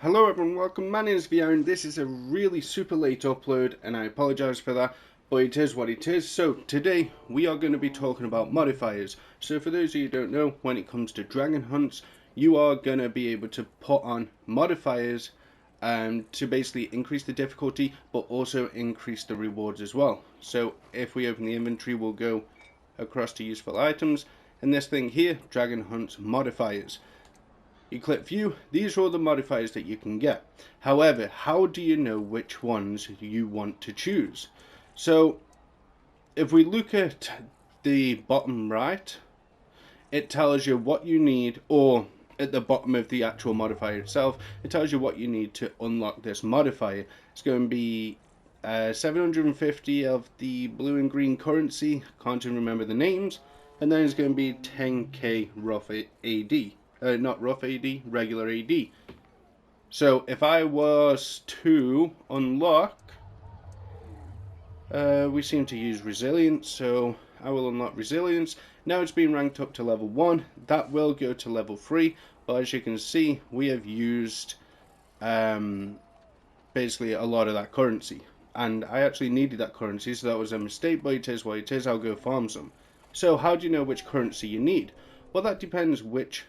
Hello everyone, welcome. My name is vAaron. This is a really super late upload and I apologise for that, but it is what it is. So today we are going to be talking about modifiers. So for those of you who don't know, when it comes to dragon hunts, you are going to be able to put on modifiers to basically increase the difficulty but also increase the rewards as well. So if we open the inventory, we'll go across to useful items, and this thing here, dragon hunts modifiers. You click view, these are all the modifiers that you can get. However, how do you know which ones you want to choose? So if we look at the bottom right, it tells you what you need, or at the bottom of the actual modifier itself, it tells you what you need to unlock this modifier. It's going to be 750 of the blue and green currency, can't even remember the names, and then it's going to be 10k rough AD. Not rough AD, regular AD. So if I was to unlock, we seem to use resilience, so I will unlock resilience. Now it's been ranked up to level 1, that will go to level 3, but as you can see, we have used basically a lot of that currency. And I actually needed that currency, so that was a mistake, but it is what it is. I'll go farm some. So how do you know which currency you need? Well, that depends which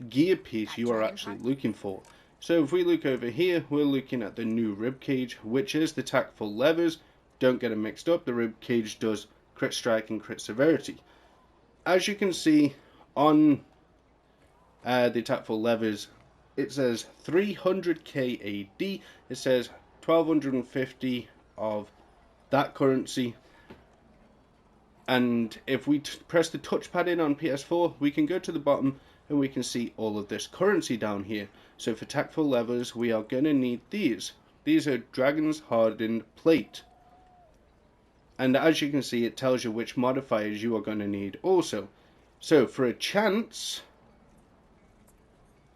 gear piece you are actually looking for. So if we look over here, we're looking at the new ribcage, which is the tactful levers. Don't get them mixed up, the ribcage does crit strike and crit severity. As you can see on the tactful levers, it says 300k AD, it says 1250 of that currency, and if we press the touchpad in on PS4, we can go to the bottom and we can see all of this currency down here. So for tactful levers, we are going to need these. These are Dragon's Hardened Plate. And as you can see, it tells you which modifiers you are going to need also. So for a chance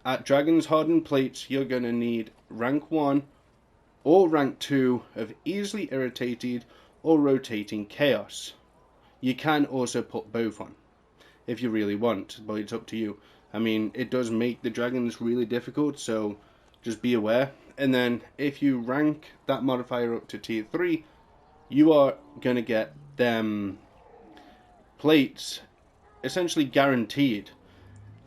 at Dragon's Hardened Plates, you're going to need rank 1 or rank 2 of Easily Irritated or Rotating Chaos. You can also put both on if you really want, but it's up to you. I mean, it does make the dragons really difficult, so just be aware. And then if you rank that modifier up to tier 3, you are going to get them plates essentially guaranteed.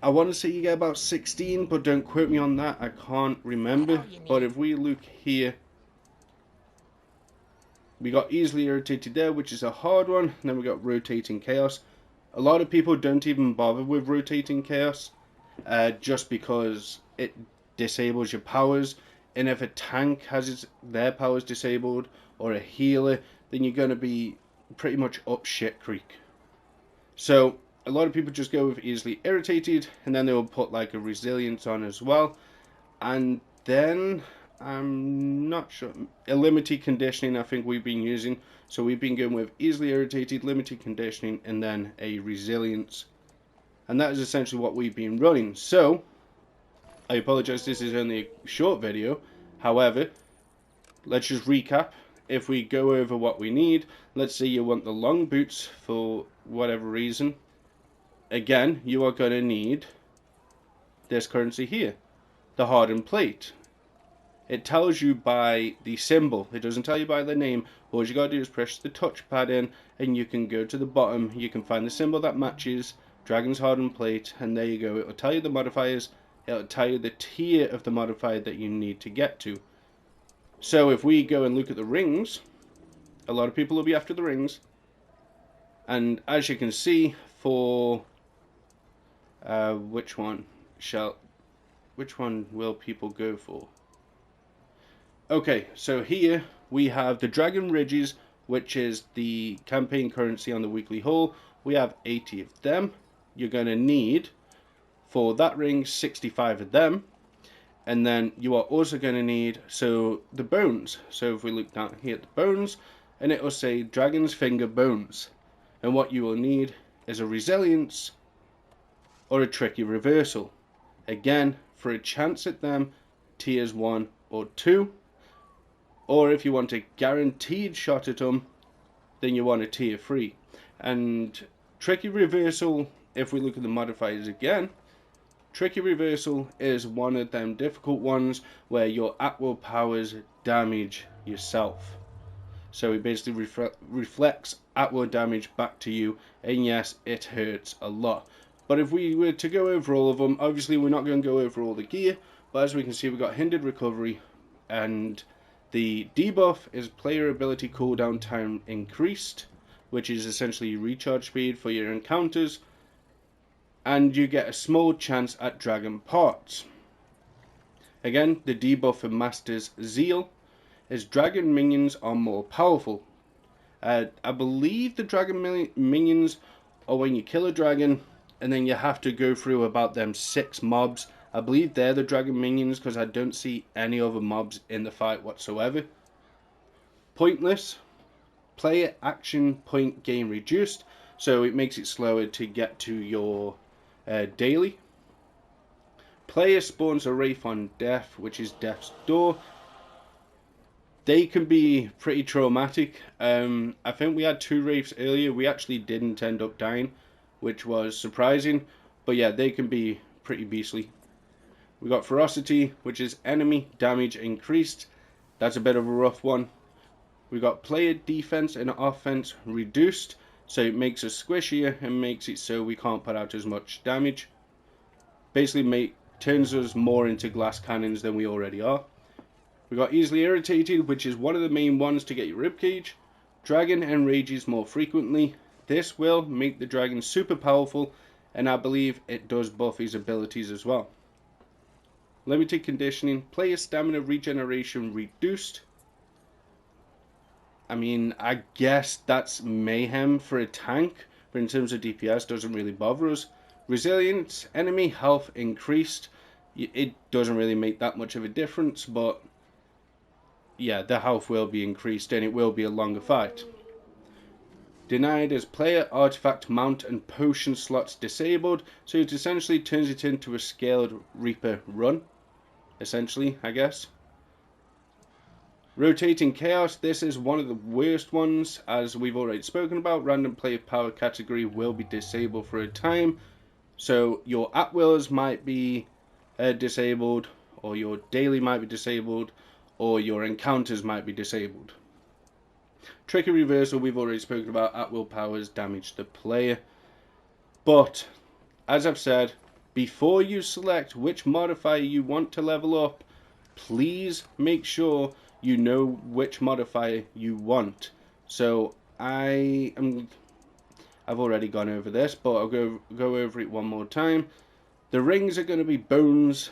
I want to say you get about 16, but don't quote me on that, I can't remember. But if we look here, we got Easily Irritated there, which is a hard one, and then we got Rotating Chaos. A lot of people don't even bother with Rotating Chaos, just because it disables your powers, and if a tank has their powers disabled, or a healer, then you're going to be pretty much up shit creek. So a lot of people just go with Easily Irritated, and then they will put like a Resilience on as well, and then I'm not sure, a limited conditioning I think we've been using. So we've been going with Easily Irritated, limited conditioning, and then a resilience. And that is essentially what we've been running. So I apologize, this is only a short video. However, let's just recap. If we go over what we need, let's say you want the long boots for whatever reason. Again, you are going to need this currency here, the hardened plate. It tells you by the symbol, it doesn't tell you by the name. All you gotta do is press the touchpad in and you can go to the bottom, you can find the symbol that matches Dragon's Hardened Plate, and there you go. It will tell you the modifiers, it will tell you the tier of the modifier that you need to get to. So if we go and look at the rings, a lot of people will be after the rings, and as you can see, for which one will people go for? Okay, so here we have the Dragon Ridges, which is the campaign currency on the weekly haul. We have 80 of them. You're going to need, for that ring, 65 of them. And then you are also going to need, so the bones. So if we look down here at the bones, and it will say Dragon's Finger Bones. And what you will need is a Resilience or a Tricky Reversal. Again, for a chance at them, tiers 1 or 2. Or if you want a guaranteed shot at them, then you want a tier 3. And Tricky Reversal, if we look at the modifiers again, Tricky Reversal is one of them difficult ones where your at-will powers damage yourself. So it basically reflects at-will damage back to you, and yes, it hurts a lot. But if we were to go over all of them, obviously we're not going to go over all the gear, but as we can see, we've got Hindered Recovery, and the debuff is player ability cooldown time increased, which is essentially recharge speed for your encounters, and you get a small chance at dragon parts. Again, the debuff for Master's Zeal is dragon minions are more powerful. I believe the dragon minions are when you kill a dragon and then you have to go through about them 6 mobs. I believe they're the dragon minions because I don't see any other mobs in the fight whatsoever. Pointless. Player action point gain reduced, so it makes it slower to get to your daily. Player spawns a Wraith on Death, which is Death's Door. They can be pretty traumatic. I think we had 2 Wraiths earlier. We actually didn't end up dying, which was surprising. But yeah, they can be pretty beastly. We got Ferocity, which is enemy damage increased. That's a bit of a rough one. We got player defense and offense reduced, so it makes us squishier and makes it so we can't put out as much damage. Basically turns us more into glass cannons than we already are. We got easily irritated, which is one of the main ones to get your ribcage. Dragon enrages more frequently. This will make the dragon super powerful, and I believe it does buff his abilities as well. Limited conditioning, player stamina regeneration reduced. I mean, I guess that's mayhem for a tank, but in terms of DPS, doesn't really bother us. Resilience, enemy health increased. It doesn't really make that much of a difference, but yeah, the health will be increased and it will be a longer fight. Denied as player artifact mount and potion slots disabled, so it essentially turns it into a scaled Reaper run, essentially, I guess. Rotating Chaos, this is one of the worst ones, as we've already spoken about. Random player power category will be disabled for a time, so your at-wills might be disabled, or your daily might be disabled, or your encounters might be disabled. Tricky Reversal, we've already spoken about. At-will powers damage the player. But, as I've said, before you select which modifier you want to level up, please make sure you know which modifier you want. So, I've already gone over this, but I'll go over it one more time. The rings are going to be bones,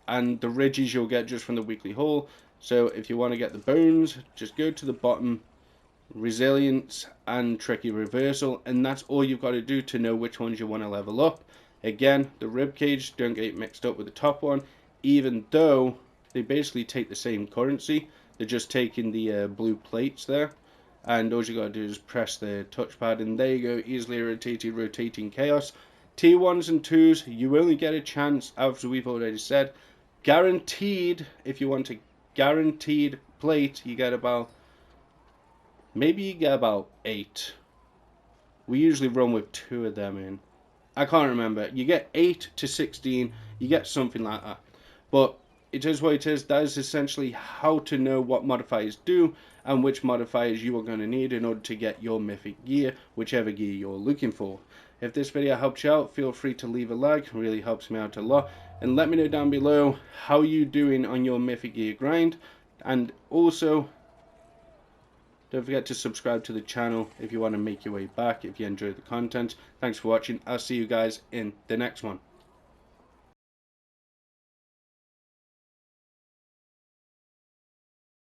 and the ridges you'll get just from the weekly haul. So if you want to get the bones, just go to the bottom, resilience and tricky reversal, and that's all you've got to do to know which ones you want to level up. Again, the ribcage, don't get it mixed up with the top one, even though they basically take the same currency. They're just taking the blue plates there, and all you got to do is press the touchpad, and there you go, easily irritated rotating chaos. T1s and 2s, you only get a chance, as we've already said, guaranteed. If you want a guaranteed plate, you get about, maybe you get about 8. We usually run with 2 of them in. I can't remember. You get 8 to 16, you get something like that. But it is what it is. That is essentially how to know what modifiers do and which modifiers you are going to need in order to get your mythic gear, whichever gear you're looking for. If this video helps you out, feel free to leave a like. It really helps me out a lot. And let me know down below how you're doing on your mythic gear grind. And also, don't forget to subscribe to the channel if you want to make your way back, if you enjoy the content. Thanks for watching. I'll see you guys in the next one.